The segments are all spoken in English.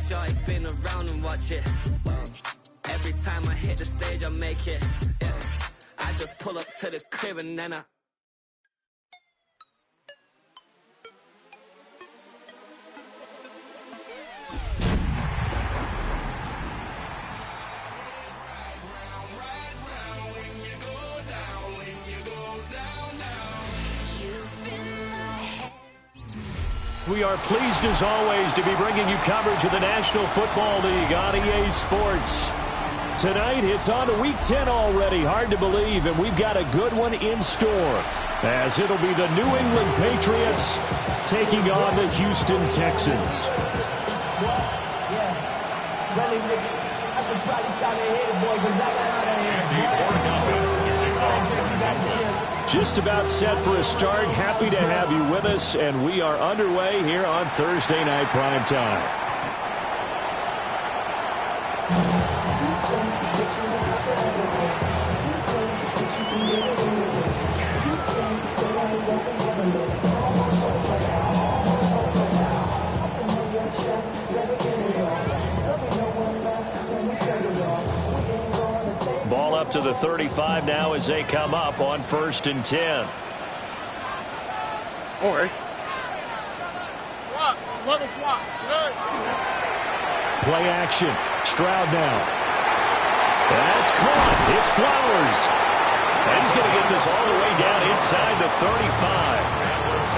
shorty spin around and watch it. Every time I hit the stage, I make it. Yeah. I just pull up to the crib and then I. We are pleased as always to be bringing you coverage of the National Football League on EA Sports. Tonight, it's on to Week 10 already. Hard to believe, and we've got a good one in store, as it'll be the New England Patriots taking on the Houston Texans. I should probably sign ahead, boy, because I got out of here. Just about set for a start. Happy to have you with us, and we are underway here on Thursday Night Primetime. Ball up to the 35 now as they come up on 1st and 10. All right. Swap. Good. Play action. Stroud now. That's caught. It's Flowers. And he's going to get this all the way down inside the 35.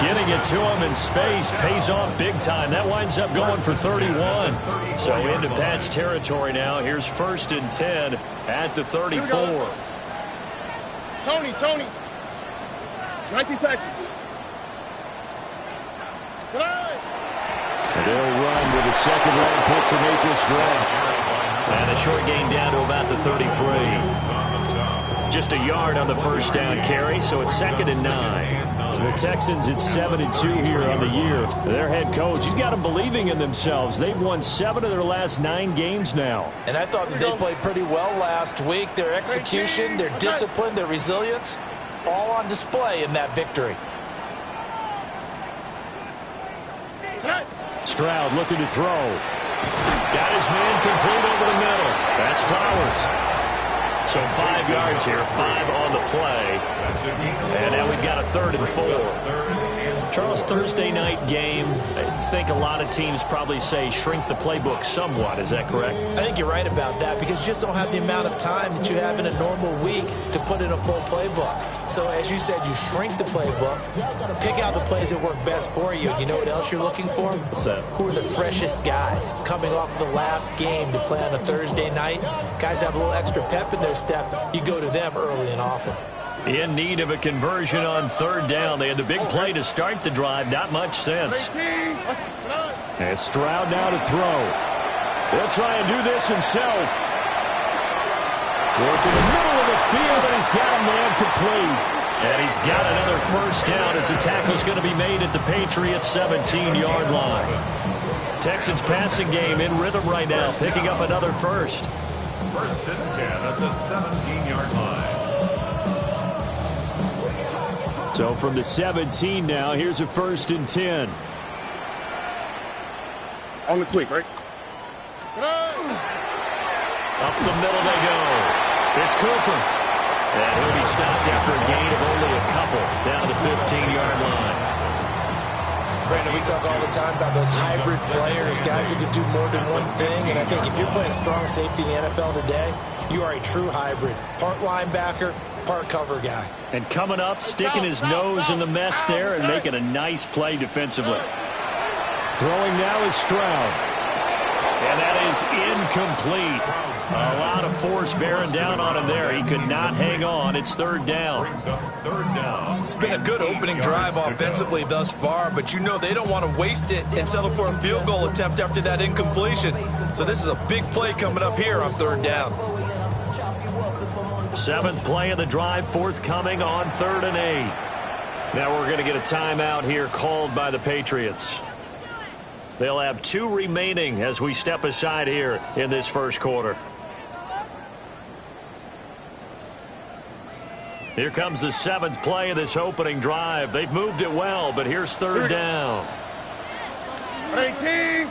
Getting it to him in space pays off big time. That winds up going for 31. So into Pat's territory now. Here's 1st and 10 at the 34. Tony. 19 Texans. They'll run with a second-round pick from April's draft. And a short gain down to about the 33. Just a yard on the first down carry, so it's 2nd and 9. The Texans at 7-2 here on the year. Their head coach, he's got them believing in themselves. They've won 7 of their last 9 games now. And I thought that they played pretty well last week. Their execution, their discipline, their resilience, all on display in that victory. Stroud looking to throw. Got his man complete over the middle. That's Flowers. So 5 yards here, 5 on the play. And now we've got a 3rd and 4. Charles, Thursday night game, I think a lot of teams probably say shrink the playbook somewhat. Is that correct? I think you're right about that because you just don't have the amount of time that you have in a normal week to put in a full playbook. So as you said, you shrink the playbook, pick out the plays that work best for you. You know what else you're looking for? What's that? Who are the freshest guys coming off the last game to play on a Thursday night? Guys have a little extra pep in their step. You go to them early and often. In need of a conversion on 3rd down. They had the big play to start the drive. Not much sense. And Stroud now to throw. He'll try and do this himself. Work in the middle of the field, and he's got a man complete. And he's got another first down as the tackle's going to be made at the Patriots' 17-yard line. Texans passing game in rhythm right now, picking up another first. 1st and 10 at the 17-yard line. So from the 17 now, here's a 1st and 10. On the quick, right? Up the middle they go. It's Cooper. And he'll be stopped after a gain of only a couple down to the 15-yard line. Brandon, we talk all the time about those hybrid players, guys who can do more than one thing. And I think if you're playing strong safety in the NFL today, you are a true hybrid. Part linebacker, part cover guy. And coming up, sticking his nose in the mess there and making a nice play defensively. Throwing now is Stroud. And that is incomplete. A lot of force bearing down on him there. He could not hang on. It's 3rd down. It's been a good opening drive offensively thus far, but you know they don't want to waste it and settle for a field goal attempt after that incompletion. So this is a big play coming up here on 3rd down. 7th play of the drive, forthcoming on 3rd and 8. Now we're going to get a timeout here called by the Patriots. They'll have 2 remaining as we step aside here in this first quarter. Here comes the 7th play of this opening drive. They've moved it well, but here's 3rd down. 18.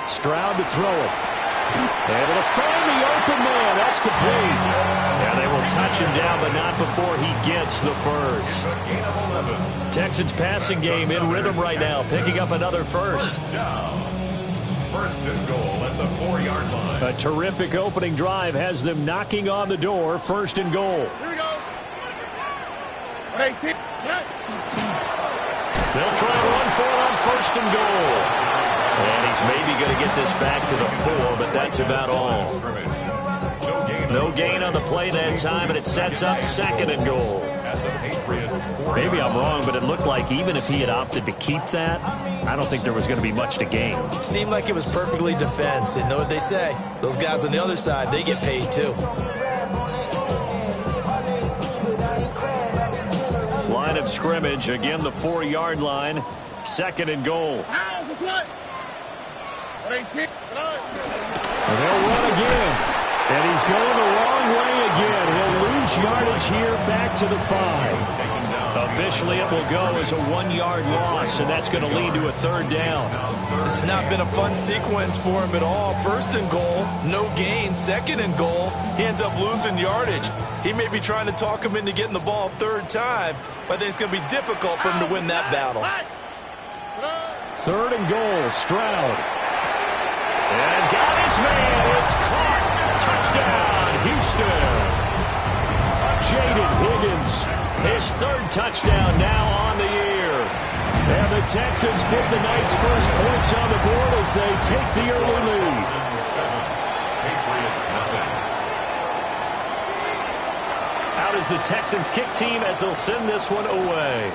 Stroud to throw it. Able to find the open man. That's complete. And they will touch him down, but not before he gets the first. Texans passing game in rhythm right now, picking up another first. First and goal at the 4-yard line. A terrific opening drive has them knocking on the door. First and goal. Here we go. 18. They'll try to run for it on first and goal. And he's maybe going to get this back to the 4, but that's about all. No gain on the play that time, and it sets up second and goal. Maybe I'm wrong, but it looked like even if he had opted to keep that, I don't think there was going to be much to gain. Seemed like it was perfectly defense. And know what they say? Those guys on the other side, they get paid too. Line of scrimmage, again the 4-yard line. Second and goal. And they'll run again. And he's going the wrong way again. He'll lose yardage here back to the 5. Officially, it will go as a 1-yard loss, and that's going to lead to a third down. This has not been a fun sequence for him at all. First and goal, no gain. Second and goal, he ends up losing yardage. He may be trying to talk him into getting the ball third time, but I think it's going to be difficult for him to win that battle. Third and goal, Stroud. And got his man. It's caught. Touchdown, Houston. Jaden Higgins, his third touchdown now on the year. And the Texans put the night's first points on the board as they take the early lead. Out is the Texans kick team as they'll send this one away.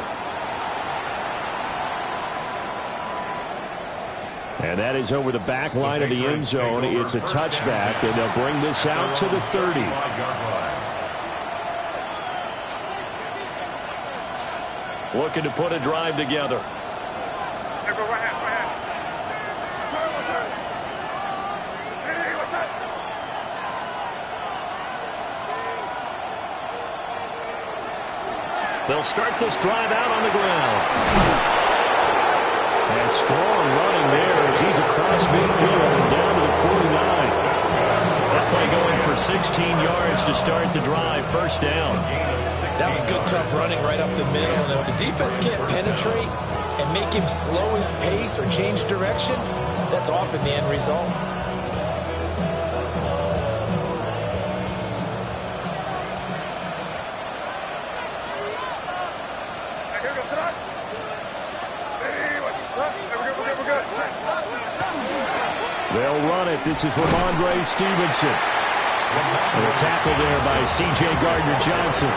And that is over the back line of the end zone. It's a touchback, and they'll bring this out to the 30. Looking to put a drive together. They'll start this drive out on the ground. And strong running there as he's across midfield and down to the 49. That play going for 16 yards to start the drive. First down. That was good, tough running right up the middle. And if the defense can't penetrate and make him slow his pace or change direction, that's often the end result. They'll run it. This is Ramondre Stevenson. And a tackle there by C.J. Gardner-Johnson.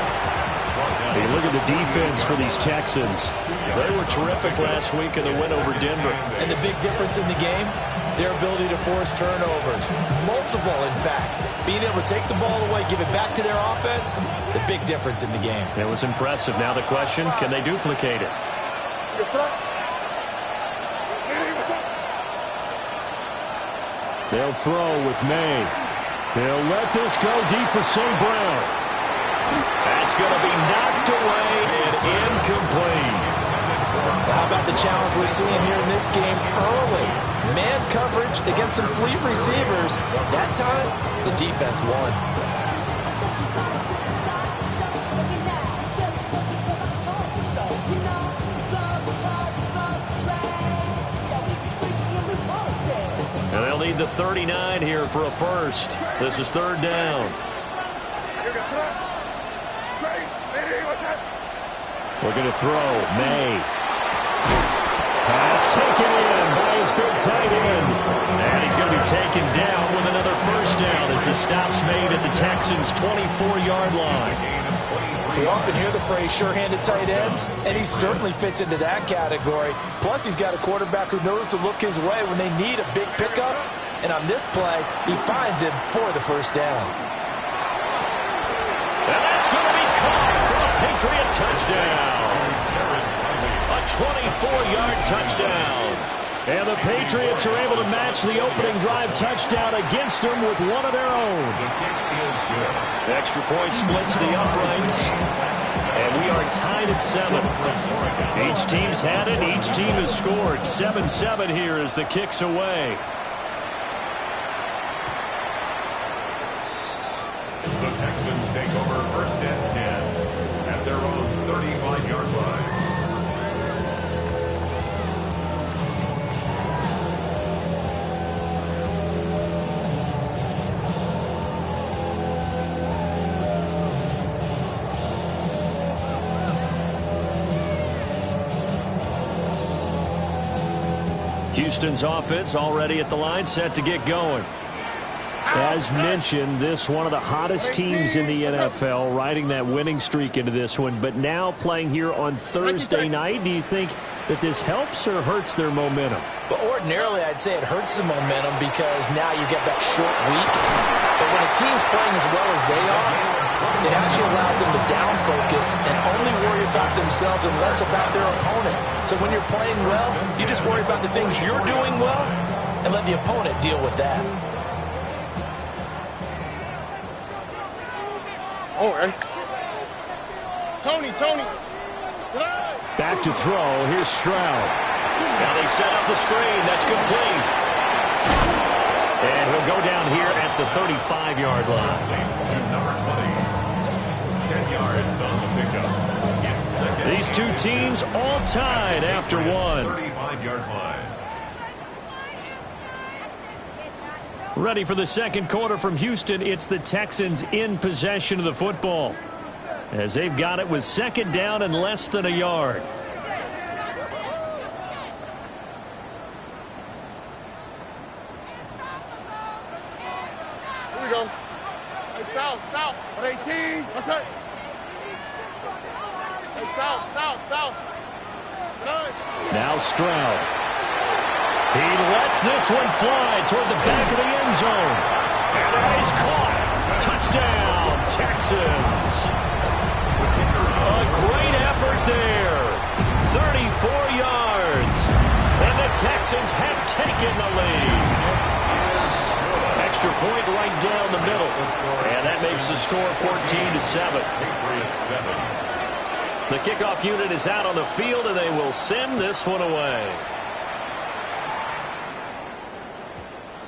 Hey, look at the defense for these Texans. They were terrific last week in the win over Denver. And the big difference in the game, their ability to force turnovers. Multiple, in fact. Being able to take the ball away, give it back to their offense, the big difference in the game. It was impressive. Now the question, can they duplicate it? They'll throw with May. They'll let this go deep for St. Brown. That's going to be knocked away and incomplete. How about the challenge we're seeing here in this game early? Man coverage against some fleet receivers. That time, the defense won. And they'll need the 39 here for a first. This is third down. Looking to throw. May. Pass taken in by his big tight end. And he's going to be taken down with another first down as the stop's made at the Texans' 24-yard line. We often hear the phrase sure-handed tight ends, and he certainly fits into that category. Plus, he's got a quarterback who knows to look his way when they need a big pickup. And on this play, he finds him for the first down. And that's going to be caught for a Patriot touchdown. A 24-yard touchdown. And the Patriots are able to match the opening drive touchdown against them with one of their own. Extra point splits the uprights. And we are tied at 7. Each team's had it. Each team has scored. 7-7 here as the kick's away. Houston's offense already at the line, set to get going. As mentioned, this one of the hottest teams in the NFL, riding that winning streak into this one, but now playing here on Thursday night. Do you think that this helps or hurts their momentum? But ordinarily, I'd say it hurts the momentum because now you get that short week. But when a team's playing as well as they are, it actually allows them to down focus and only worry about themselves and less about their opponent. So when you're playing well, you just worry about the things you're doing well and let the opponent deal with that. Oh, right. Tony. Back to throw. Here's Stroud. Now they set up the screen. That's complete. And he'll go down here at the 35-yard line. To number 20. 10 yards on the pickup. It's second. These two teams all tied after one. 35-yard line. Ready for the second quarter from Houston. It's the Texans in possession of the football, as they've got it with second down and less than a yard. Here we go. Hey, south. 18. What's that? Hey, south. Good. Now Stroud. He lets this one fly toward the back of the end zone. And he's caught. Touchdown, Texans. A great effort there. 34 yards. And the Texans have taken the lead. Extra point right down the middle. And that makes the score 14-7. The kickoff unit is out on the field, and they will send this one away.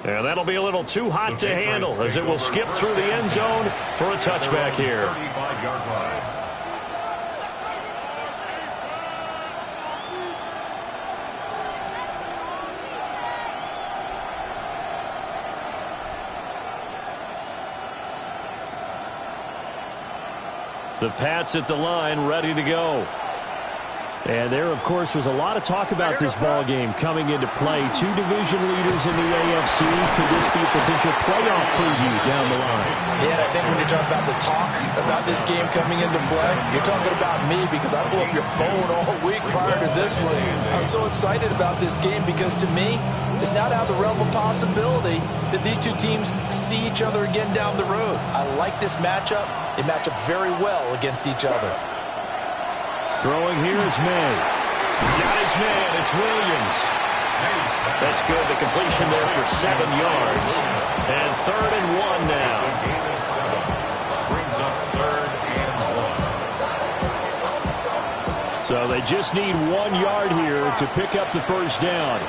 And that'll be a little too hot to handle, as it will skip through the end zone for a touchback here. 35-yard line. The Pats at the line, ready to go. And there, of course, was a lot of talk about this ball game coming into play. Two division leaders in the AFC. Could this be a potential playoff preview down the line? Yeah, I think when you're talking about the talk about this game coming into play, you're talking about me because I blew up your phone all week prior to this one. I'm so excited about this game because to me, it's not out of the realm of possibility that these two teams see each other again down the road. I like this matchup. They match up very well against each other. Throwing here is May. Got his man. It's Williams. That's good. The completion there for 7 yards. And 3rd and 1 now. Brings up 3rd and 1. So they just need 1 yard here to pick up the first down.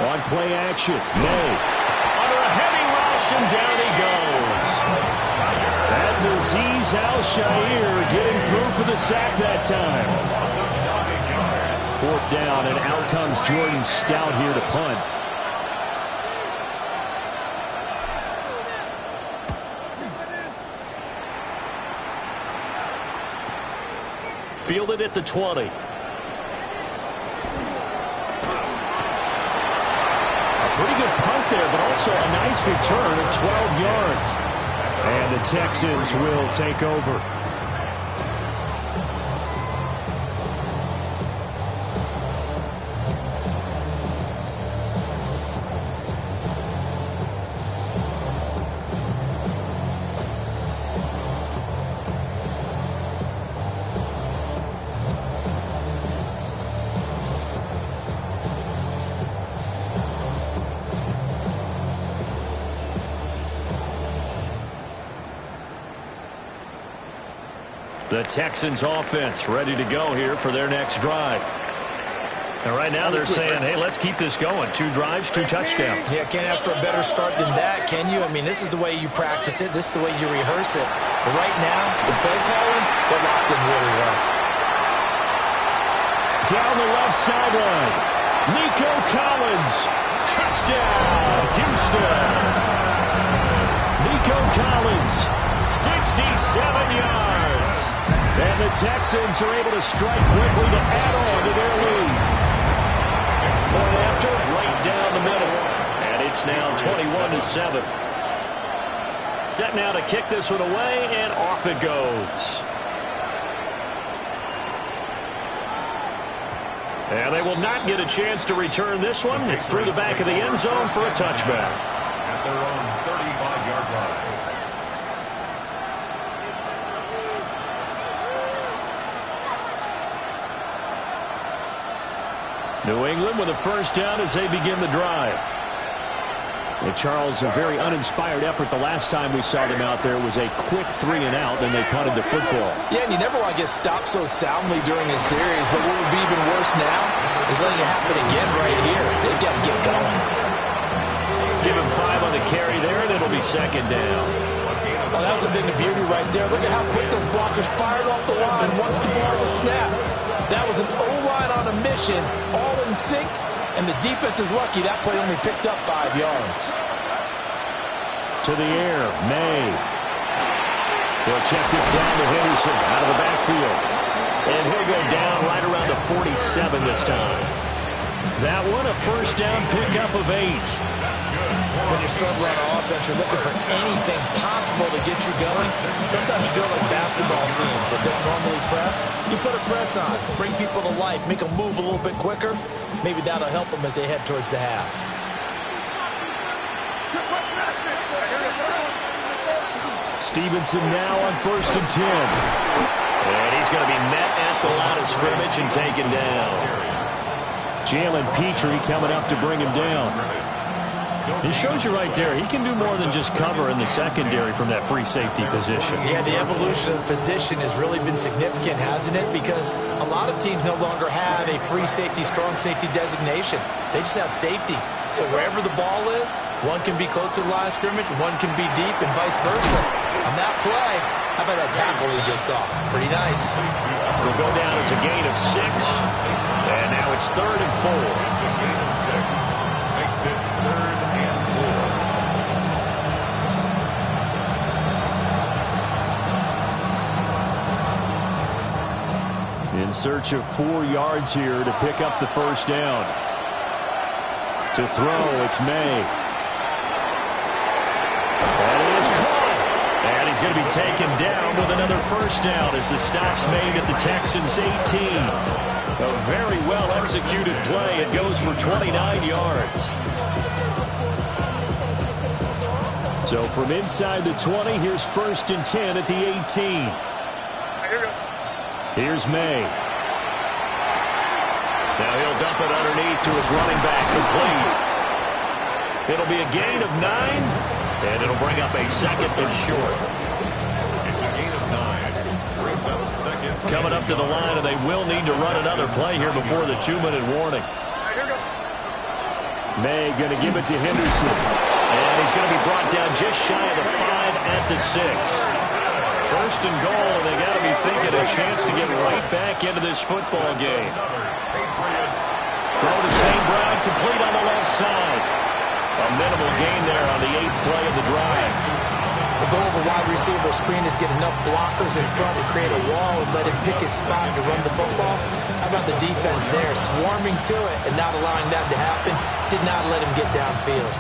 On play action, May. Under a heavy rush, and down he goes. That's Azeez Al-Shaair getting through for the sack that time. 4th down, and out comes Jordan Stout here to punt. Fielded at the 20. Pretty good punt there, but also a nice return of 12 yards. And the Texans will take over. The Texans offense ready to go here for their next drive. And right now they're saying, hey, let's keep this going. 2 drives, 2 touchdowns. Yeah, can't ask for a better start than that, can you? I mean, this is the way you practice it. This is the way you rehearse it. But right now, the play calling, they're locked in really well. Down the left sideline, Nico Collins. Touchdown, Houston. Nico Collins, 67 yards. And the Texans are able to strike quickly to add on to their lead. Point after, right down the middle. And it's now 21-7. Set now to kick this one away, and off it goes. And they will not get a chance to return this one. It's through the back of the end zone for a touchback. At their own 35-yard line. New England with a first down as they begin the drive. And Charles, a very uninspired effort the last time we saw them out there was a quick 3-and-out, and they punted the football. Yeah, and you never want to get stopped so soundly during a series, but what would be even worse now is letting it happen again right here. They've got to get going. Give him 5 on the carry there, and it'll be second down. Well, that was a bit of beauty right there. Look at how quick those blockers fired off the line once the ball was snapped. That was an O-line on a mission, all in sync. And the defense is lucky that play only picked up 5 yards. To the air, May. He'll check this down to Henderson out of the backfield. And he'll go down right around the 47 this time. That one, a first down pickup of 8. When you're struggling on offense, you're looking for anything possible to get you going. Sometimes you do it like basketball teams that don't normally press. You put a press on, bring people to life, make them move a little bit quicker. Maybe that'll help them as they head towards the half. Stevenson now on 1st and 10. And he's going to be met at the line of scrimmage and taken down. Jalen Petrie coming up to bring him down. It shows you right there, he can do more than just cover in the secondary from that free safety position. Yeah, the evolution of the position has really been significant, hasn't it? Because a lot of teams no longer have a free safety, strong safety designation. They just have safeties. So wherever the ball is, one can be close to the line of scrimmage, one can be deep, and vice versa. On that play, how about that tackle we just saw? Pretty nice. It'll go down as a gain of 6. And now it's 3rd and 4. It's a gain of 6. Makes it 3rd and 4. In search of 4 yards here to pick up the first down. To throw, it's May. That is caught. And he's going to be taken down with another first down as the stop's made at the Texans' 18. A very well-executed play. It goes for 29 yards. So from inside the 20, here's 1st and 10 at the 18. Here's May. Now he'll dump it underneath to his running back, complete. It'll be a gain of 9, and it'll bring up a 2nd and short. It's a gain of 9. Brings up 2nd. Coming up to the line, and they will need to run another play here before the 2-minute warning. May going to give it to Henderson. And he's going to be brought down just shy of the 5 at the 6. 1st and goal, and they got to be thinking a chance to get right back into this football game. Throw to St. Brown, complete on the left side. A minimal gain there on the 8th play of the drive. The goal of a wide receiver screen is get enough blockers in front to create a wall and let him pick his spot to run the football. How about the defense there, swarming to it and not allowing that to happen? Did not let him get downfield.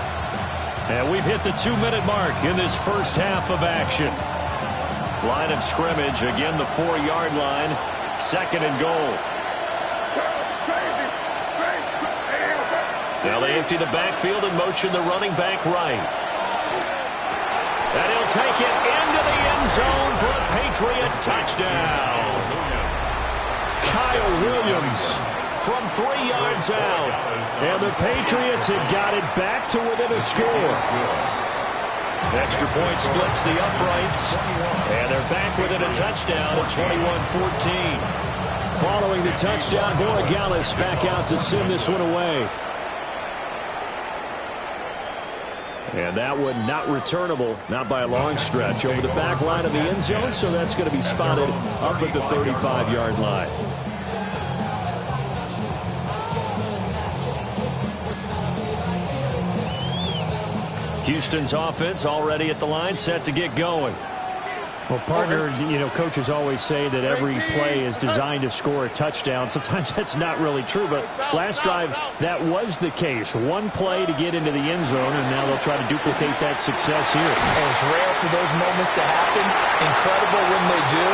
And we've hit the 2-minute mark in this first half of action. Line of scrimmage, again the 4-yard line. 2nd and goal. Now they empty the backfield and motion the running back right. And he'll take it into the end zone for a Patriot touchdown. Kyle Williams from 3 yards out. And the Patriots have got it back to within a score. Extra point splits the uprights. And they're back within a touchdown at 21-14. Following the touchdown, Borregales back out to send this one away. And that one not returnable, not by a long stretch, over the back line of the end zone, so that's going to be spotted up at the 35-yard line. Houston's offense already at the line, set to get going. Well, partner, coaches always say that every play is designed to score a touchdown. Sometimes that's not really true, but last drive, that was the case. One play to get into the end zone, and now they'll try to duplicate that success here. And it's rare for those moments to happen. Incredible when they do.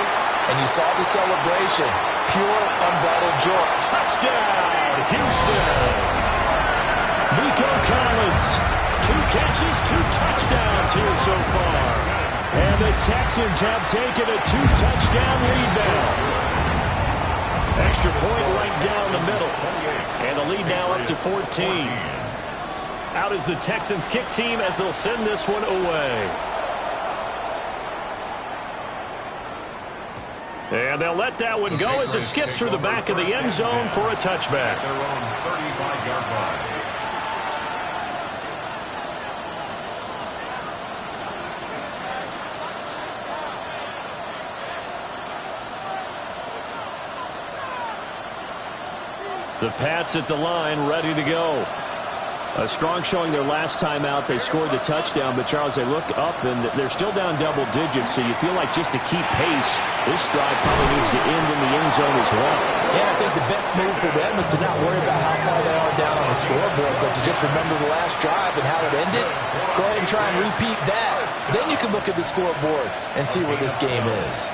And you saw the celebration. Pure, unbridled joy. Touchdown, Houston! Nico Collins, 2 catches, 2 touchdowns here so far. And the Texans have taken a 2-touchdown lead now. Extra point right down the middle. And the lead now up to 14. Out is the Texans kick team as they'll send this one away. And they'll let that one go as it skips through the back of the end zone for a touchback. Their own 35-yard line. The Pats at the line, ready to go. A strong showing their last time out. They scored the touchdown, but, Charles, they look up, and they're still down double digits, so you feel like just to keep pace, this drive probably needs to end in the end zone as well. Yeah, I think the best move for them is to not worry about how far they are down on the scoreboard, but to just remember the last drive and how it ended. Go ahead and try and repeat that. Then you can look at the scoreboard and see where this game is.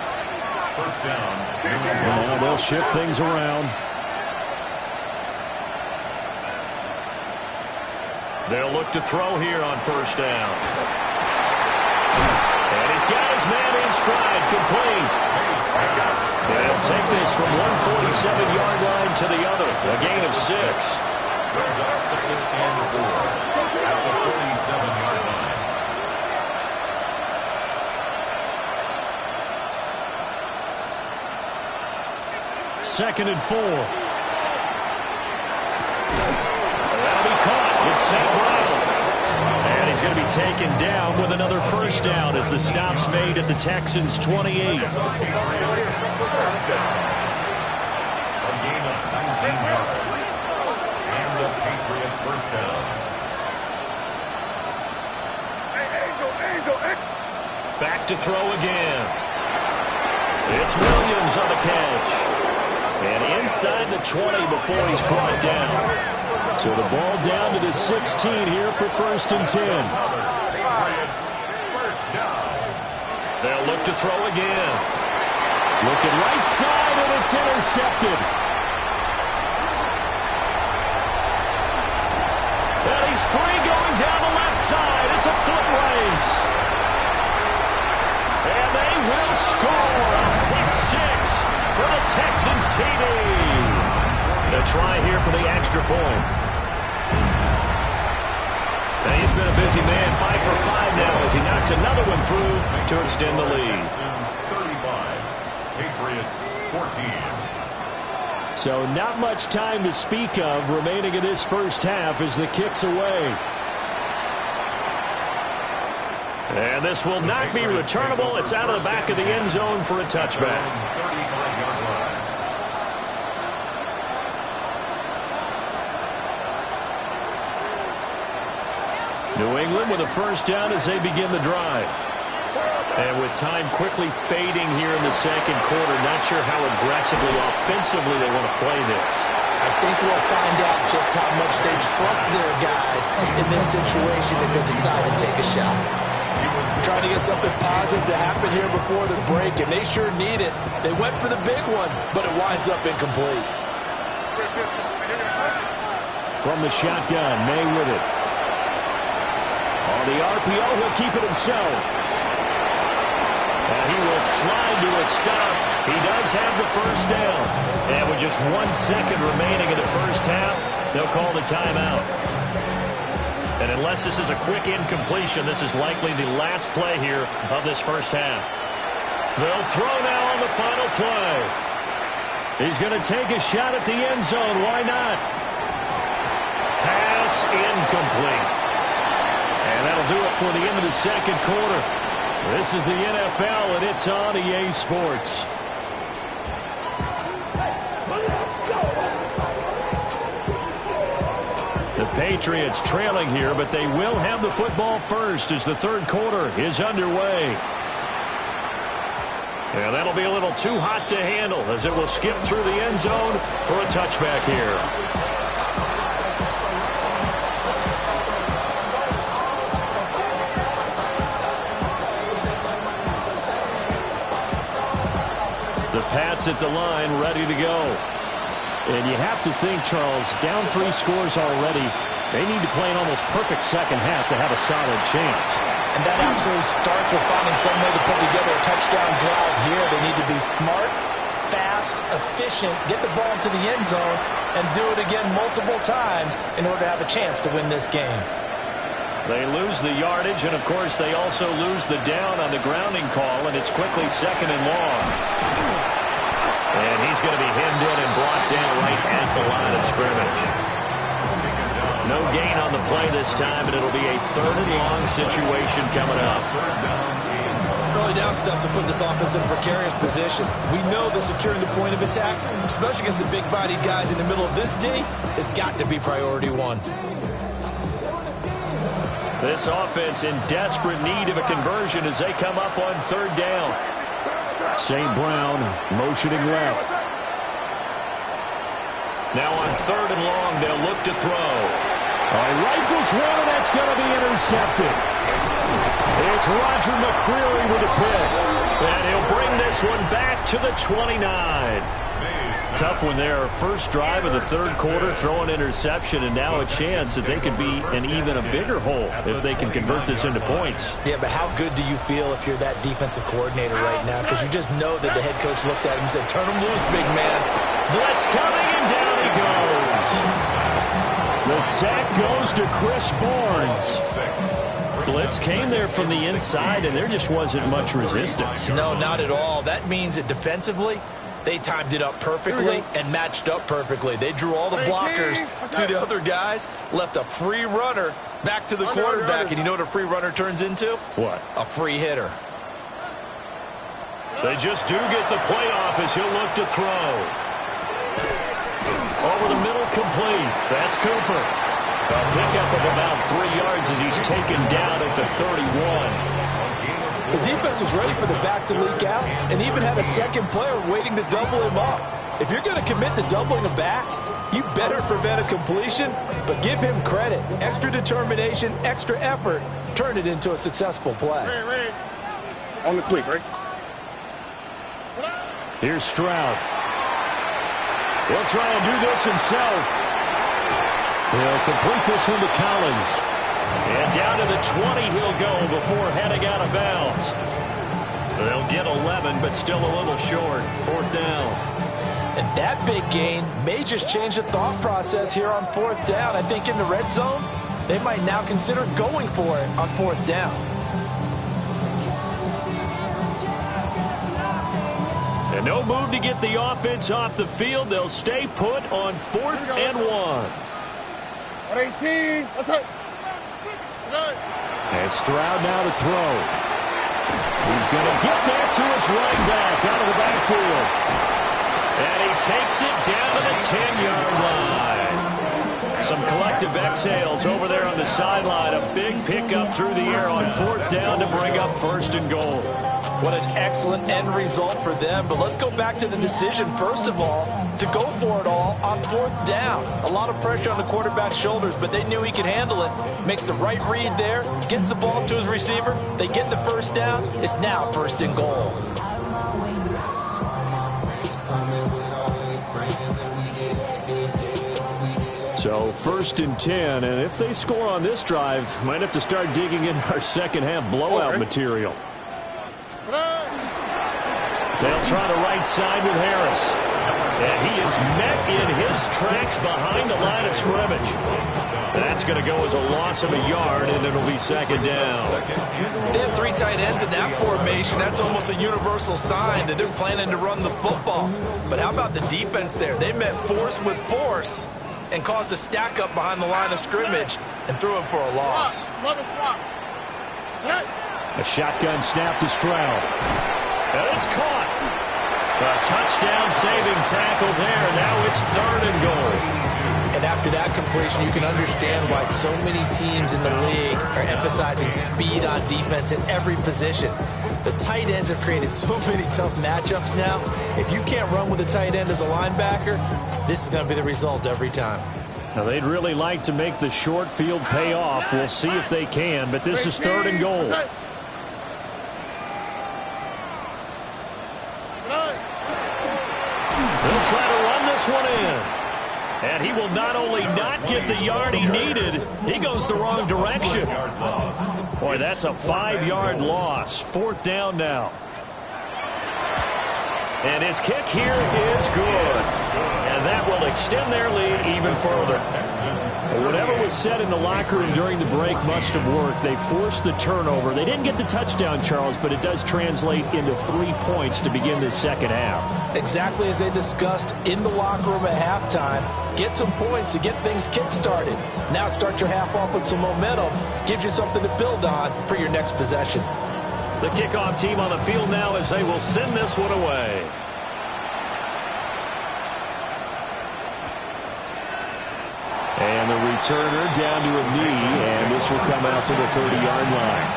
First down. Well, they'll shift things around. They'll look to throw here on first down. And he's got his man in stride, complete. They'll take this from 147-yard line to the other, a gain of 6. There's a 2nd and 4 at the 47-yard line. Second and 4. That'll be caught. It's St. Brown. And he's going to be taken down with another first down as the stop's made at the Texans' 28. First down. A gain of 19 yards. And the Patriot first down. Back to throw again. It's Williams on the catch. And inside the 20 before he's brought down. So the ball down to the 16 here for 1st and 10. They'll look to throw again. Looking right side, and it's intercepted. And he's free going down the left side. It's a foot race. And they will score a pick 6 for the Texans TD. A try here for the extra point. And he's been a busy man, 5 for 5 now as he knocks another one through to extend the lead. 35, Patriots 14. So not much time to speak of remaining in this first half as the kick's away. And this will not be returnable. It's out of the back of the end zone for a touchback. 35-yard line. New England with a first down as they begin the drive. And with time quickly fading here in the second quarter, not sure how aggressively, offensively they want to play this. I think we'll find out just how much they trust their guys in this situation if they decide to take a shot. Trying to get something positive to happen here before the break, and they sure need it. They went for the big one, but it winds up incomplete. From the shotgun, May with it. On the RPO, he'll keep it himself. And he will slide to a stop. He does have the first down. And with just 1 second remaining in the first half, they'll call the timeout. And unless this is a quick incompletion, this is likely the last play here of this first half. They'll throw now on the final play. He's going to take a shot at the end zone. Why not? Pass incomplete. And that'll do it for the end of the second quarter. This is the NFL, and it's on EA Sports. The Patriots trailing here, but they will have the football first as the third quarter is underway. Yeah, that'll be a little too hot to handle as it will skip through the end zone for a touchback here. The Pats at the line, ready to go. And you have to think, Charles, down 3 scores already. They need to play an almost perfect second half to have a solid chance. And that absolutely starts with finding some way to put together a touchdown drive here. They need to be smart, fast, efficient, get the ball to the end zone, and do it again multiple times in order to have a chance to win this game. They lose the yardage, and of course they also lose the down on the grounding call, and it's quickly 2nd and long. And he's going to be hemmed in and brought down right at the line of scrimmage. No gain on the play this time, and it'll be a 3rd and long situation coming up. Early down stuff to put this offense in a precarious position. We know that securing the point of attack, especially against the big-bodied guys in the middle of this D, has got to be priority 1. This offense in desperate need of a conversion as they come up on 3rd down. St. Brown motioning left. Now on 3rd and long, they'll look to throw. Rifles one, and that's going to be intercepted. It's Roger McCreary with the pick. And he'll bring this one back to the 29. Tough one there. First drive of the 3rd quarter, throw an interception, and now a chance that they could be in even a bigger hole if they can convert this into points. Yeah, but how good do you feel if you're that defensive coordinator right now? Because you just know that the head coach looked at him and said, turn him loose, big man. Blitz coming, and down he goes. The sack goes to Chris Barnes. Blitz came there from the inside, and there just wasn't much resistance. No, not at all. That means that defensively, they timed it up perfectly and matched up perfectly. They drew all the blockers to the other guys, left a free runner back to the quarterback. And you know what a free runner turns into? What? A free hitter. They just do get the play off as he'll look to throw. Over the middle, complete. That's Cooper. A pickup of about 3 yards as he's taken down at the 31. The defense was ready for the back to leak out and even had a second player waiting to double him up. If you're going to commit to doubling a back, you better prevent a completion, but give him credit. Extra determination, extra effort, turn it into a successful play. On the quick, right? Here's Stroud. He'll try and do this himself. He'll complete this one to Collins. And down to the 20 he'll go before heading out of bounds. They'll get 11, but still a little short. 4th down. And that big gain may just change the thought process here on 4th down. I think in the red zone, they might now consider going for it on 4th down. And no move to get the offense off the field. They'll stay put on 4th and 1. 18. Let's hit. And Stroud now to throw. He's going to get that to his running back out of the backfield. And he takes it down to the 10-yard line. Some collective exhales over there on the sideline. A big pickup through the air on 4th down to bring up 1st and goal. What an excellent end result for them. But let's go back to the decision, first of all, to go for it all on 4th down. A lot of pressure on the quarterback's shoulders, but they knew he could handle it. Makes the right read there, gets the ball to his receiver. They get the 1st down. It's now 1st and goal. So 1st and 10, and if they score on this drive, might have to start digging in our second half blowout material. They'll try the right side with Harris. And he is met in his tracks behind the line of scrimmage. That's going to go as a loss of a yard, and it'll be 2nd down. They have 3 tight ends in that formation. That's almost a universal sign that they're planning to run the football. But how about the defense there? They met force with force and caused a stack up behind the line of scrimmage and threw him for a loss. A shotgun snap to Stroud. And it's caught. A touchdown-saving tackle there. Now it's 3rd and goal. And after that completion, you can understand why so many teams in the league are emphasizing speed on defense in every position. The tight ends have created so many tough matchups now. If you can't run with a tight end as a linebacker, this is going to be the result every time. Now, they'd really like to make the short field pay off. We'll see if they can, but this is 3rd and goal. They'll try to run this one in. And he will not only not get the yard he needed, he goes the wrong direction. Boy, that's a 5-yard loss. 4th down now. And his kick here is good. And that will extend their lead even further. Whatever was said in the locker room during the break must have worked. They forced the turnover. They didn't get the touchdown, Charles, but it does translate into 3 points to begin this second half. Exactly as they discussed in the locker room at halftime. Get some points to get things kick-started. Now start your half off with some momentum. Gives you something to build on for your next possession. The kickoff team on the field now as they will send this one away. And the returner down to a knee, and this will come out to the 30-yard line.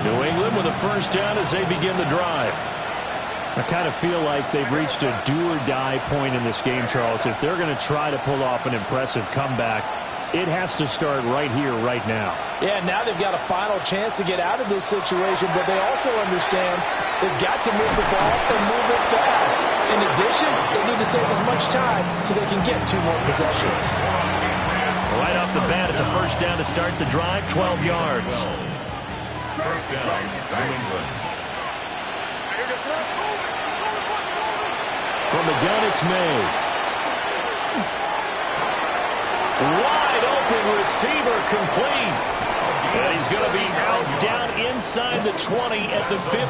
New England with a first down as they begin the drive. I kind of feel like they've reached a do-or-die point in this game, Charles. If they're going to try to pull off an impressive comeback, it has to start right here, right now. Yeah, now they've got a final chance to get out of this situation, but they also understand they've got to move the ball and move it fast. In addition, they need to save as much time so they can get 2 more possessions. Right off the bat, it's a first down to start the drive, 12 yards. First down, New England. From the gun, it's made. Wide open receiver complete. And he's going to be out down inside the 20 at the 15.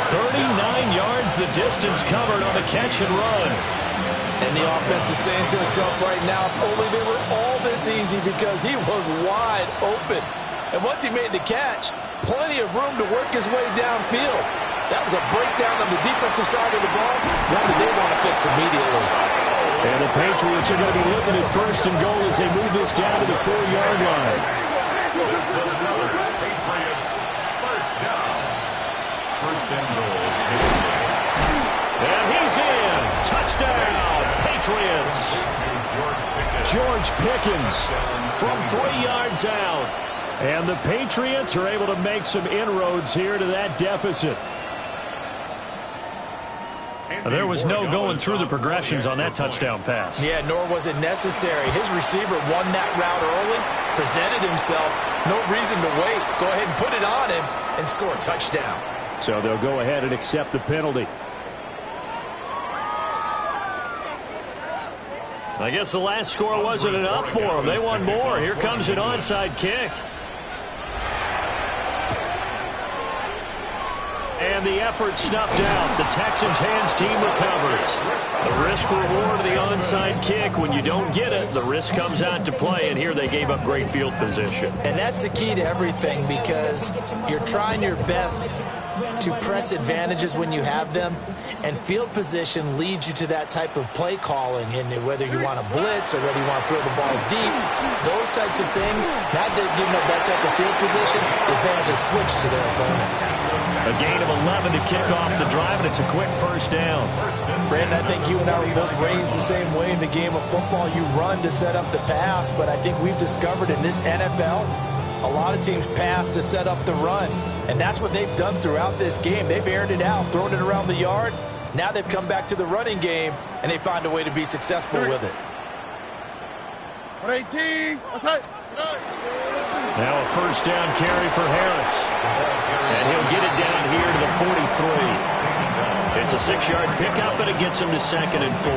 39 yards the distance covered on the catch and run. And the offense is saying to itself right now, if only they were all this easy, because he was wide open. And once he made the catch, plenty of room to work his way downfield. That was a breakdown on the defensive side of the ball, one that they want to fix immediately. And the Patriots are going to be looking at first and goal as they move this down to the 4-yard line. It's another Patriots first down. First and goal. And he's in. Touchdown, Patriots. George Pickens from 3 yards out. And the Patriots are able to make some inroads here to that deficit. There was no going through the progressions on that touchdown pass. Yeah, nor was it necessary. His receiver won that route early, presented himself. No reason to wait. Go ahead and put it on him and score a touchdown. So they'll go ahead and accept the penalty. I guess the last score wasn't enough for them. They want more. Here comes an onside kick. And the effort snuffed out. The Texans' hands team recovers. The risk-reward of the onside kick. When you don't get it, the risk comes out to play, and here they gave up great field position. And that's the key to everything, because you're trying your best to press advantages when you have them, and field position leads you to that type of play calling. And whether you want to blitz or whether you want to throw the ball deep, those types of things, now they've given up that type of field position, the advantage is switched to their opponent. A gain of 11 to kick off the drive, and it's a quick first down. Brandon, I think you and I were both raised the same way in the game of football. You run to set up the pass, but I think we've discovered in this NFL, a lot of teams pass to set up the run. And that's what they've done throughout this game. They've aired it out, thrown it around the yard. Now they've come back to the running game, and they find a way to be successful with it. 18, now a first down carry for Harris. And he'll get it down here to the 43. It's a 6-yard pickup, but it gets him to 2nd and 4.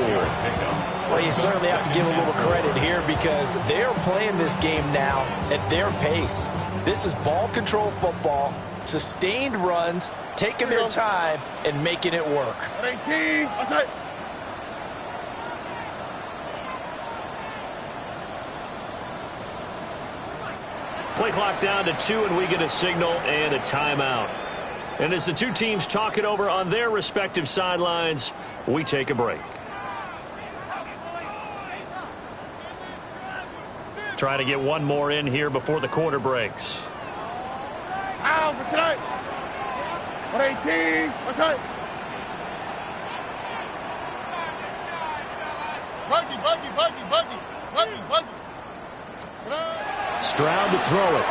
Well, you certainly have to give a little credit here, because they're playing this game now at their pace. This is ball control football, sustained runs, taking their time and making it work. 18, Play clock down to 2, and we get a signal and a timeout. And as the two teams talk it over on their respective sidelines, we take a break. Trying to get one more in here before the quarter breaks. Out, what's right? 18, what's right? Buggy. Stroud to throw it.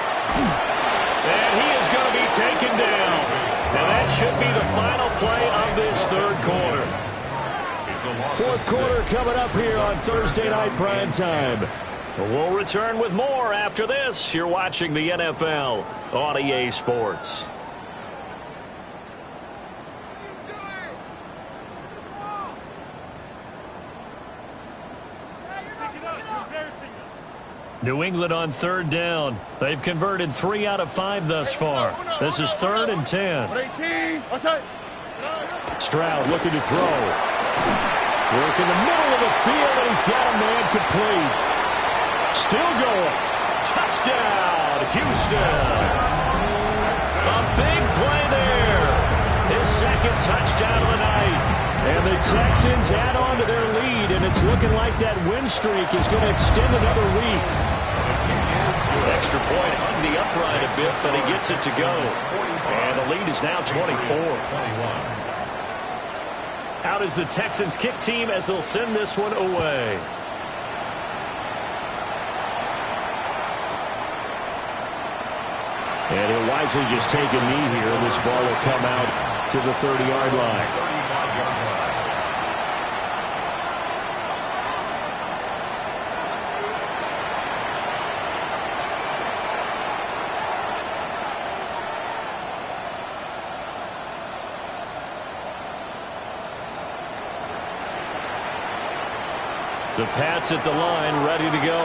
And he is going to be taken down. And that should be the final play of this third quarter. Fourth quarter coming up here on Thursday Night Prime Time. We'll return with more after this. You're watching the NFL on EA Sports. New England on third down. They've converted 3 out of 5 thus far. This is 3rd and 10. Stroud looking to throw. Work in the middle of the field, and he's got a man complete. Still going. Touchdown, Houston. A big play there. His second touchdown of the night. And the Texans add on to their lead, and it's looking like that win streak is going to extend another week. Extra point hung the upright a bit, but he gets it to go. And the lead is now 24. Out is the Texans kick team as they'll send this one away. And he'll wisely just take a knee here, and this ball will come out to the 30-yard line. The Pats at the line, ready to go.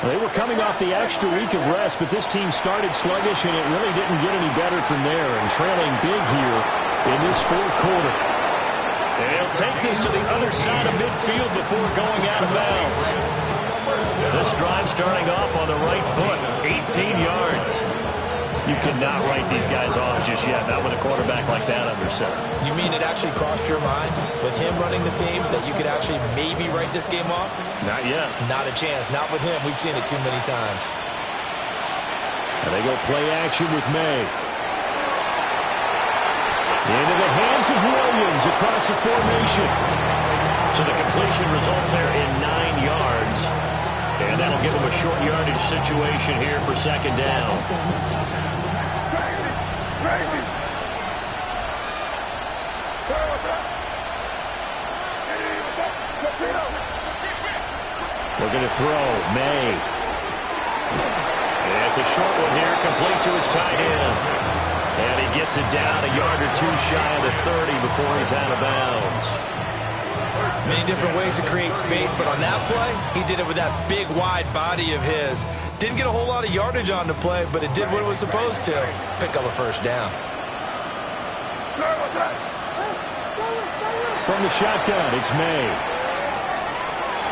They were coming off the extra week of rest, but this team started sluggish, and it really didn't get any better from there, and trailing big here in this fourth quarter. And he'll take this to the other side of midfield before going out of bounds. This drive starting off on the right foot, 18 yards. You cannot write these guys off just yet, not with a quarterback like that under center. You mean it actually crossed your mind with him running the team that you could actually maybe write this game off? Not yet. Not a chance. Not with him. We've seen it too many times. And they go play action with May. Into the hands of Williams across the formation. So the completion results there in 9 yards. And that'll give him a short yardage situation here for second down. Looking to throw. May. And it's a short one here, complete to his tight end. And he gets it down a yard or two shy of the 30 before he's out of bounds. Many different ways to create space, but on that play, he did it with that big, wide body of his. Didn't get a whole lot of yardage on the play, but it did what it was supposed to. Pick up a first down. From the shotgun, it's May.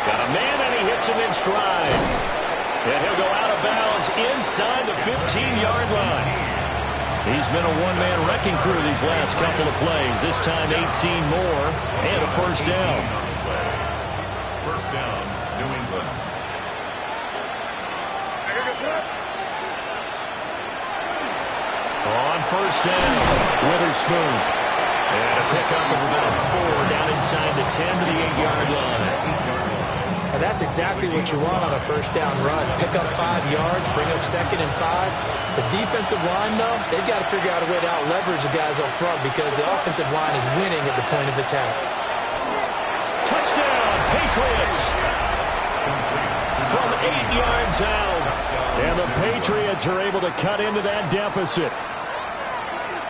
Got a man, and he hits him in stride. And he'll go out of bounds inside the 15-yard line. He's been a one-man wrecking crew these last couple of plays. This time 18 more and a first down. First down, New England. On first down, Witherspoon. And a pickup of about 4 down inside the 10 to the 8-yard line. And that's exactly what you want on a first down run. Pick up 5 yards, bring up 2nd and 5. The defensive line, though, they've got to figure out a way to out-leverage the guys up front because the offensive line is winning at the point of attack. Touchdown, Patriots! From 8 yards out. And the Patriots are able to cut into that deficit.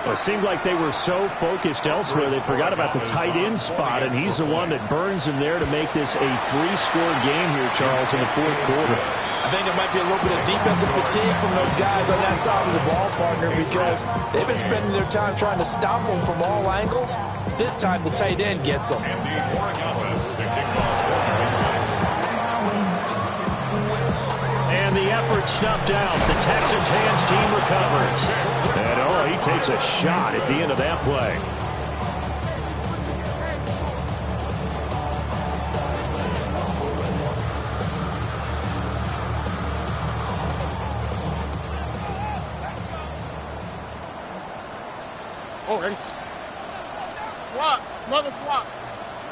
Well, it seemed like they were so focused elsewhere they forgot about the tight end spot, and he's the one that burns him there to make this a 3-score game here, Charles, in the fourth quarter. I think there might be a little bit of defensive fatigue from those guys on that side of the ball, partner, because they've been spending their time trying to stop them from all angles. This time the tight end gets them. And the effort snuffed out. The Texans hands team recovers. And he takes a shot at the end of that play. Oh, ready? Swap. Another swap.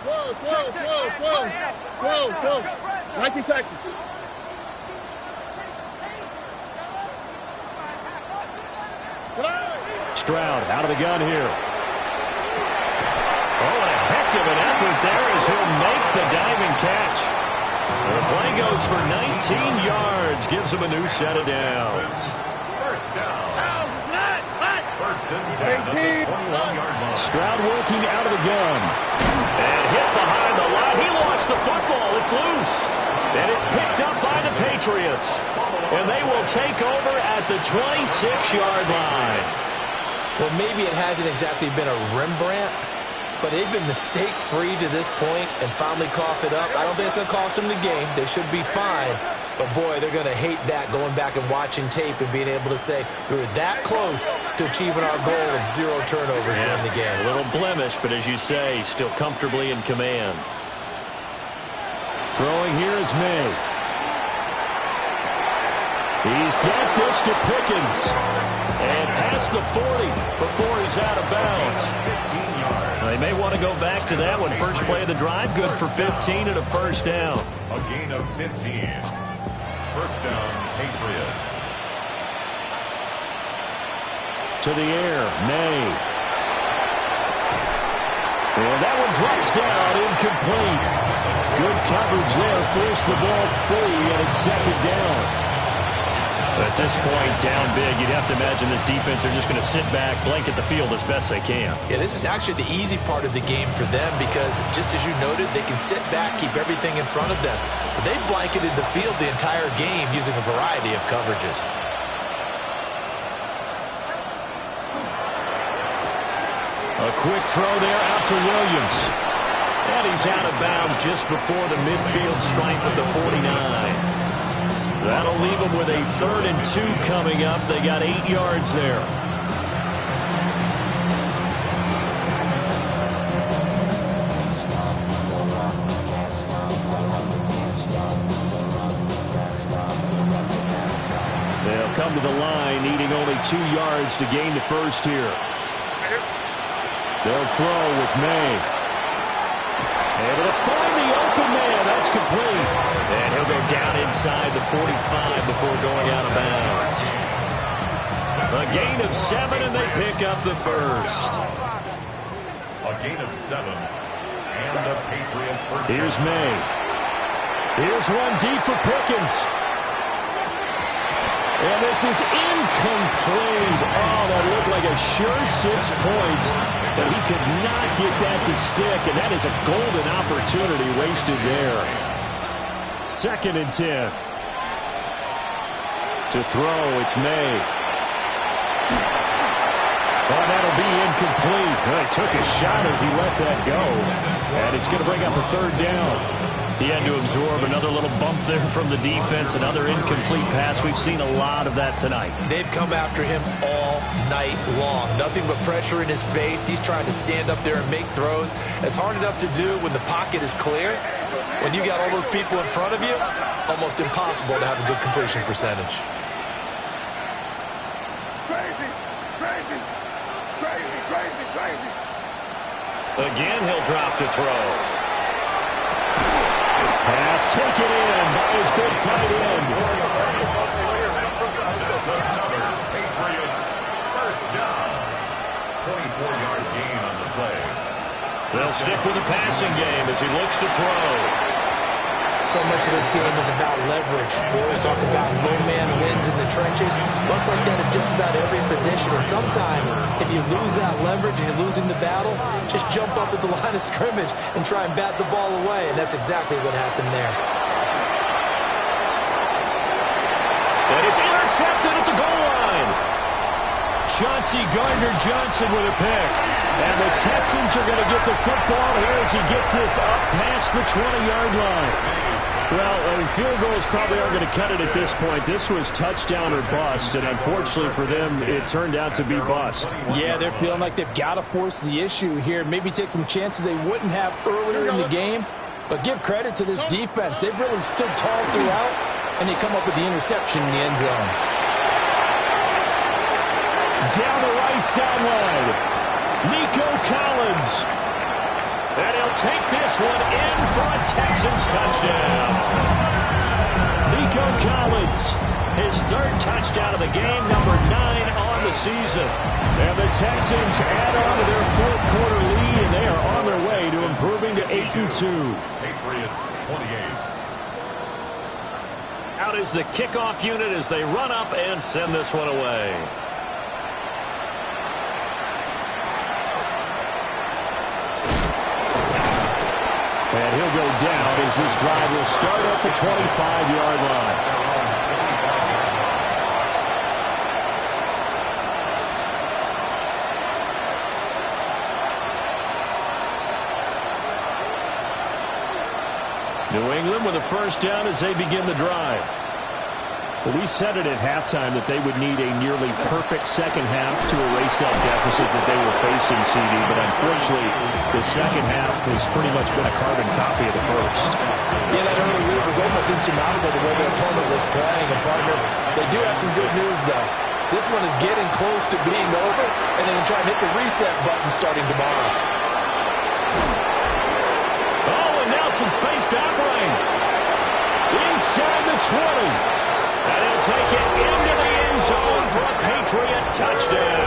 12. 19 Texans. Stroud out of the gun here. Oh, and a heck of an effort there as he'll make the diving catch. The play goes for 19 yards, gives him a new set of downs. First down. First and 10 at the 21-yard line. Stroud working out of the gun. And hit behind the line. He lost the football. It's loose. And it's picked up by the Patriots. And they will take over at the 26-yard line. Well, maybe it hasn't exactly been a Rembrandt, but they've been mistake-free to this point and finally cough it up. I don't think it's going to cost them the game. They should be fine. But, boy, they're going to hate that, going back and watching tape and being able to say we were that close to achieving our goal of 0 turnovers during the game. A little blemish, but as you say, still comfortably in command. Throwing here is May. He's got this to Pickens. And past the 40 before he's out of bounds. They may want to go back to that one. First play of the drive, good for 15 and a first down. A gain of 15. First down, Patriots. To the air, May. And that one drops down, incomplete. Good coverage there, forced the ball free, and it's second down. At this point, down big, you'd have to imagine this defense, they're just going to sit back, blanket the field as best they can. Yeah, this is actually the easy part of the game for them because, just as you noted, they can sit back, keep everything in front of them. But they blanketed the field the entire game using a variety of coverages. A quick throw there out to Williams. And he's out of bounds just before the midfield stripe of the 49. That'll leave them with a 3rd and 2 coming up. They got 8 yards there. They'll come to the line, needing only 2 yards to gain the first here. They'll throw with May. Able to find the open man. That's complete. And he'll go down inside the 45 before going out of bounds. A gain of 7, and they pick up the first. A gain of 7. And a Patriot first. Here's May. Here's one deep for Pickens. And this is incomplete. Oh, that looked like a sure 6 points. But he could not get that to stick, and that is a golden opportunity wasted there. 2nd and 10. To throw, it's May. Oh, that'll be incomplete. He took a shot as he let that go. And it's going to bring up a 3rd down. He had to absorb another little bump there from the defense, another incomplete pass. We've seen a lot of that tonight. They've come after him all night long. Nothing but pressure in his face. He's trying to stand up there and make throws. It's hard enough to do when the pocket is clear. When you got all those people in front of you, almost impossible to have a good completion percentage. Again, he'll drop to throw. Pass taken in by his big tight end. That's another Patriots first down. 24-yard gain on the play. They'll stick with the passing game as he looks to throw. So much of this game is about leverage. We always talk about low man wins in the trenches. Much like that in just about every position. And sometimes, if you lose that leverage and you're losing the battle, just jump up at the line of scrimmage and try and bat the ball away. And that's exactly what happened there. And it's intercepted at the goal line. Chauncey Gardner-Johnson with a pick. And the Texans are going to get the football here as he gets this up past the 20-yard line. Well, field goals probably aren't going to cut it at this point. This was touchdown or bust, and unfortunately for them, it turned out to be bust. Yeah, they're feeling like they've got to force the issue here. Maybe take some chances they wouldn't have earlier in the game. But give credit to this defense. They've really stood tall throughout, and they come up with the interception in the end zone. Down the right sideline. Nico Collins. And he'll take this one in for a Texans touchdown. Nico Collins, his third touchdown of the game, number 9 on the season. And the Texans add on to their fourth quarter lead, and they are on their way to improving to 8-2. Patriots 28. Out is the kickoff unit as they run up and send this one away. And he'll go down as this drive will start at the 25-yard line. New England with a first down as they begin the drive. Well, we said it at halftime that they would need a nearly perfect second half to erase that deficit that they were facing, CD. But unfortunately, the second half has pretty much been a carbon copy of the first. Yeah, that early lead was almost insurmountable the way their opponent was playing. And, partner, they do have some good news, though. This one is getting close to being over, and they can try and hit the reset button starting tomorrow. Oh, and now some space to operate. Inside the 20. And he'll take it into the end zone for a Patriot touchdown.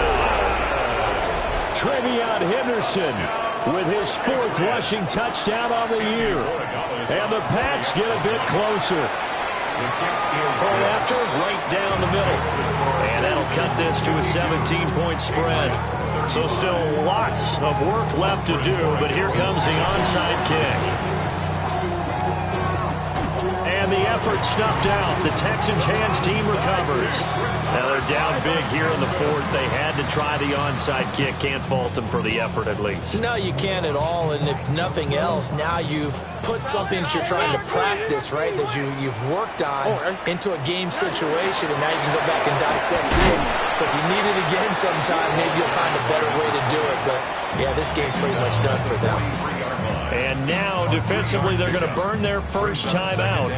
Trevion Henderson with his 4th rushing touchdown on the year. And the Pats get a bit closer. Point after, right down the middle. And that'll cut this to a 17-point spread. So still lots of work left to do, but here comes the onside kick. And the effort snuffed out. The Texans' hands team recovers. Now they're down big here in the 4th. They had to try the onside kick. Can't fault them for the effort at least. No, you can't at all. And if nothing else, now you've put something that you're trying to practice, right, that you've worked on into a game situation, and now you can go back and dissect it. So if you need it again sometime, maybe you'll find a better way to do it. But, yeah, this game's pretty much done for them. And now, defensively, they're going to burn their first time out.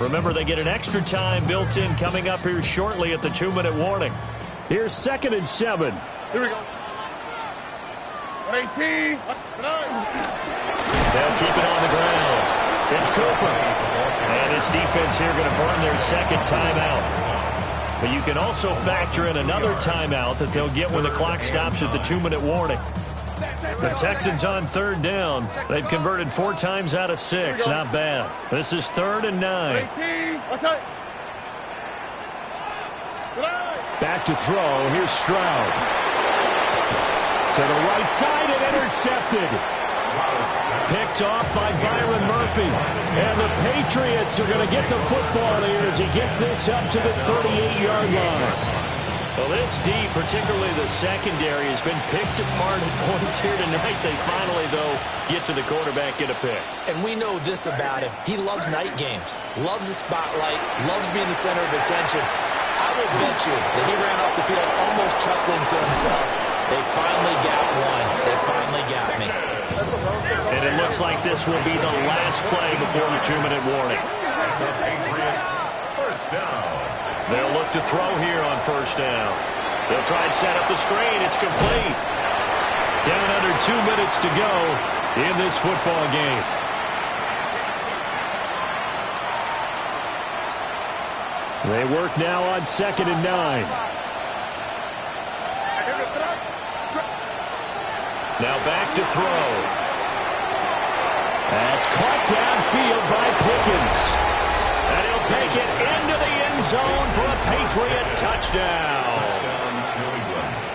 Remember, they get an extra time built in coming up here shortly at the 2-minute warning. Here's 2nd and 7. Here we go. 18. They'll keep it on the ground. It's Cooper. And his defense here going to burn their second timeout. But you can also factor in another timeout that they'll get when the clock stops at the 2-minute warning. The Texans on 3rd down. They've converted 4 times out of 6. Not bad. This is 3rd and 9. Back to throw. Here's Stroud. To the right side and intercepted. Picked off by Byron Murphy. And the Patriots are going to get the football here as he gets this up to the 38-yard line. Well, this D, particularly the secondary, has been picked apart at points here tonight. They finally, though, get to the quarterback, get a pick. And we know this about him. He loves night games, loves the spotlight, loves being the center of attention. I will bet you that he ran off the field almost chuckling to himself. They finally got one. They finally got me. And it looks like this will be the last play before the 2-minute warning. The Patriots, first down. They'll look to throw here on first down. They'll try and set up the screen. It's complete. Down under 2 minutes to go in this football game. They work now on 2nd and 9. Now back to throw. That's caught downfield by Pickens. And he'll take it into the end zone for a Patriot touchdown.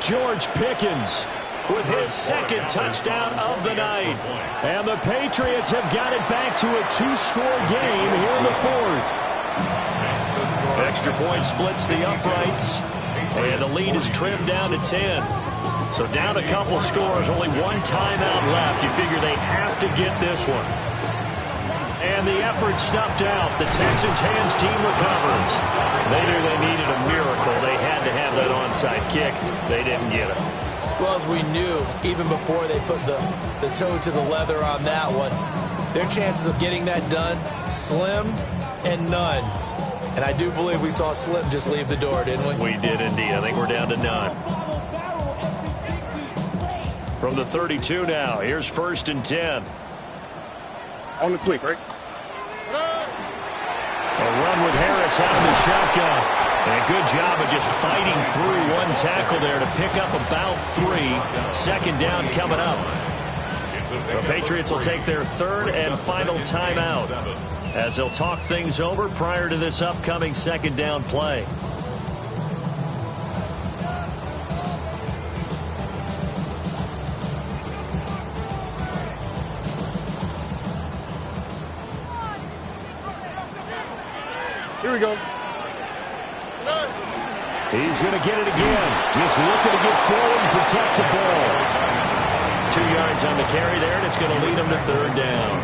George Pickens with his 2nd touchdown of the night. And the Patriots have got it back to a 2-score game here in the 4th. Extra point splits the uprights. And the lead is trimmed down to 10. So down a couple scores, only 1 timeout left. You figure they have to get this one. And the effort snuffed out. The Texans' hands team recovers. They knew they needed a miracle. They had to have that onside kick. They didn't get it. Well, as we knew, even before they put the toe to the leather on that one, their chances of getting that done, slim and none. And I do believe we saw Slim just leave the door, didn't we? We did indeed. I think we're down to none. From the 32 now, here's 1st and 10. On the quick, right? A run with Harris out of the shotgun. And a good job of just fighting through one tackle there to pick up about 3. 2nd down coming up. The Patriots will take their 3rd and final timeout as they'll talk things over prior to this upcoming 2nd down play. Here we go. He's going to get it again. Just looking to get forward and protect the ball. 2 yards on the carry there, and it's going to lead him to 3rd down.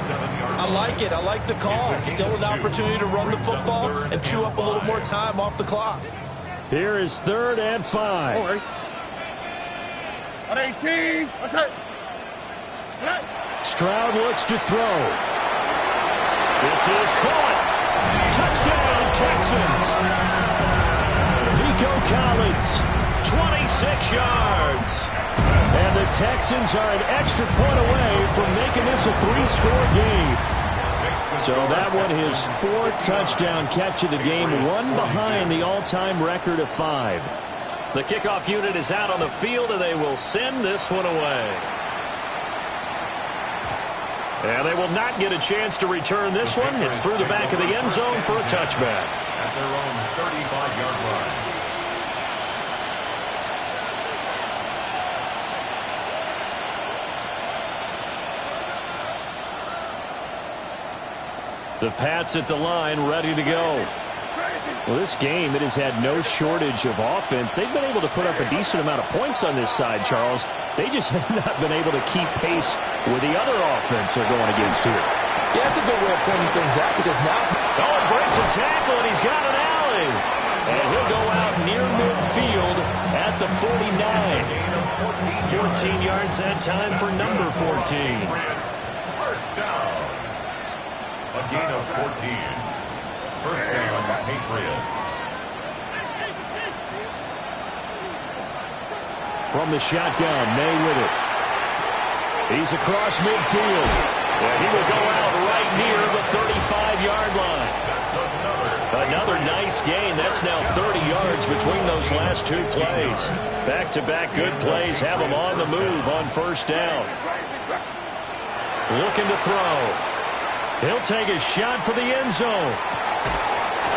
I like it. I like the call. Still an opportunity to run the football and chew up a little more time off the clock. Here is 3rd and 5. All right. On 18. What's that? Stroud looks to throw. This is caught. Touchdown, Texans. Nico Collins, 26 yards. And the Texans are an extra point away from making this a 3-score game. So that one, his 4th touchdown catch of the game, one behind the all-time record of 5. The kickoff unit is out on the field, and they will send this one away. And they will not get a chance to return this one. It's through the back of the end zone for a touchback. At their own 35-yard line. The Pats at the line, ready to go. Well, this game, it has had no shortage of offense. They've been able to put up a decent amount of points on this side, Charles. They just have not been able to keep pace with the other offense they're going against here. Yeah, that's a good way of pointing things out because now it's... Oh, breaks a tackle, and he's got an alley. And he'll go out near midfield at the 49. 14 yards that time for number 14. First down. A gain of 14. First down, Patriots. From the shotgun, May with it. He's across midfield. And he will go out right near the 35-yard line. Another nice gain. That's now 30 yards between those last 2 plays. Back-to-back good plays have him on the move on 1st down. Looking to throw. He'll take a shot for the end zone.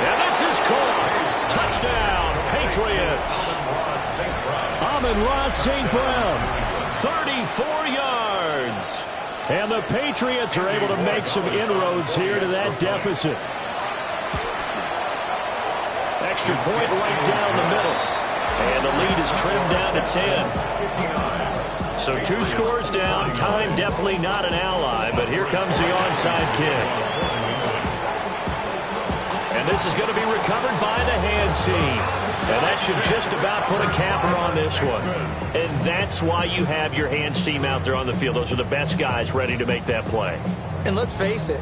And this is caught. Touchdown, Patriots. Amon-Ra St. Brown, 34 yards. And the Patriots are able to make some inroads here to that deficit. Extra point right down the middle. And the lead is trimmed down to 10. So 2 scores down. Time definitely not an ally, but here comes the onside kick. And this is going to be recovered by the hands team. And that should just about put a capper on this one. And that's why you have your hands team out there on the field. Those are the best guys ready to make that play. And let's face it,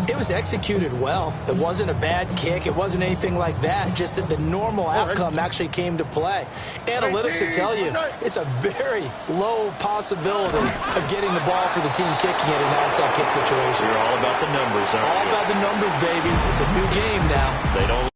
it was executed well. It wasn't a bad kick. It wasn't anything like that. Just that the normal outcome actually came to play. Analytics will tell you it's a very low possibility of getting the ball for the team kicking it in an onside kick situation. You're all about the numbers, aren't you? All about the numbers, baby. It's a new game now. They don't